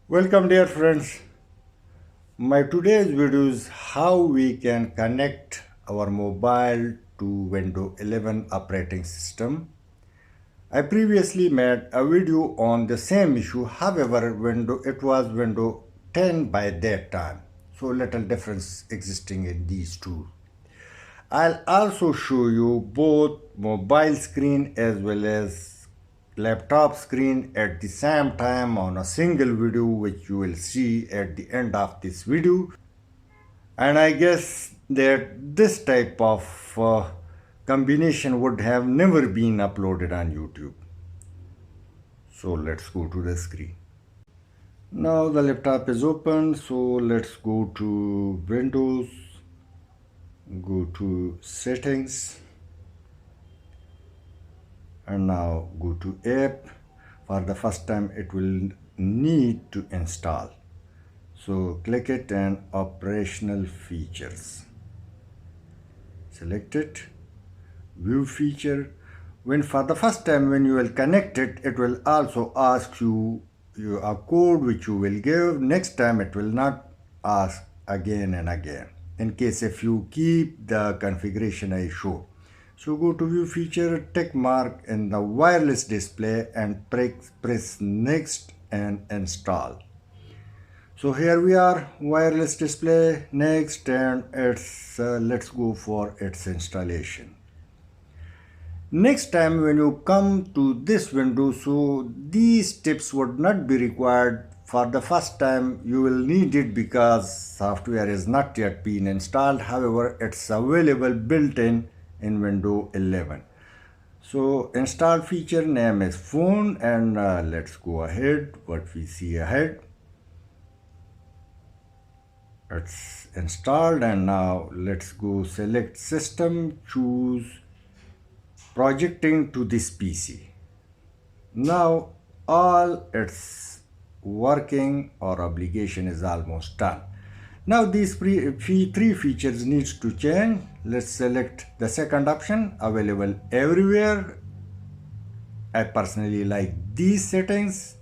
Welcome dear friends. My today's video is how we can connect our mobile to Windows 11 operating system. I previously made a video on the same issue, however it was Windows 10 by that time. So little difference existing in these two. I'll also show you both mobile screen as well as laptop screen at the same time on a single video, which you will see at the end of this video. And I guess that this type of combination would have never been uploaded on YouTube. So let's go to the screen. Now the laptop is open, so let's go to Windows, go to settings, and now go to app. For the first time it will need to install, so click it and operational features, select it, view feature. When for the first time when you will connect it, it will also ask you a code which you will give. Next time it will not ask again and again, in case if you keep the configuration I show. So go to view feature, tick mark in the wireless display and press next and install. So here we are, wireless display, next, and let's go for its installation. Next time when you come to this window, so these tips would not be required. For the first time you will need it because software is not yet been installed. However, it's available built-in Windows 11. So install feature name is phone, and let's go ahead. What we see ahead, it's installed, and now let's go select system, choose projecting to this PC. Now all its working or obligation is almost done. Now these three features needs to change. Let's select the second option, available everywhere. I personally like these settings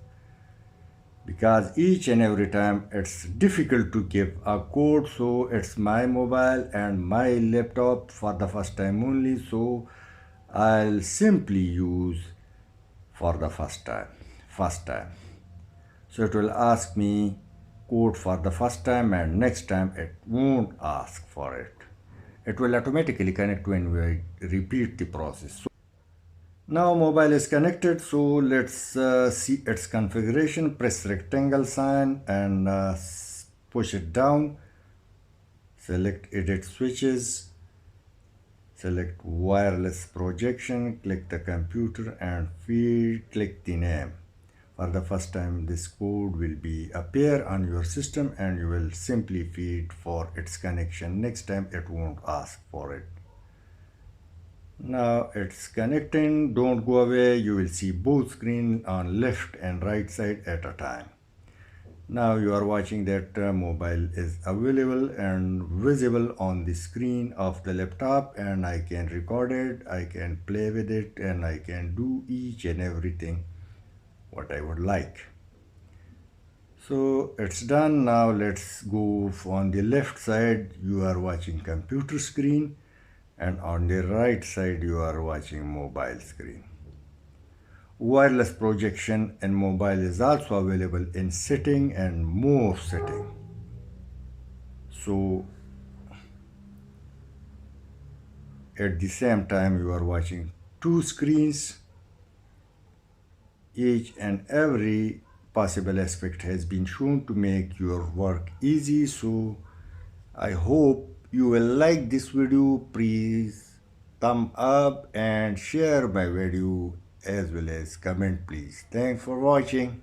because each and every time it's difficult to give a code, so it's my mobile and my laptop for the first time only, so I'll simply use for the first time. So it will ask me code for the first time, and next time it won't ask for it. It will automatically connect when we repeat the process. So now mobile is connected, so let's see its configuration. Press rectangle sign and push it down. Select edit switches. Select wireless projection. Click the computer and click the name. For the first time this code will be appear on your system and you will simply feed for its connection. Next time it won't ask for it. Now it's connecting, don't go away. You will see both screens on left and right side at a time. Now you are watching that mobile is available and visible on the screen of the laptop, and I can record it, I can play with it, and I can do each and everything what I would like. So it's done. Now let's go on the left side. You are watching computer screen, and on the right side you are watching mobile screen. Wireless projection in mobile is also available in setting and more setting. So at the same time you are watching two screens. Each and every possible aspect has been shown to make your work easy. So I hope you will like this video. Please thumb up and share my video as well as comment please. Thanks for watching.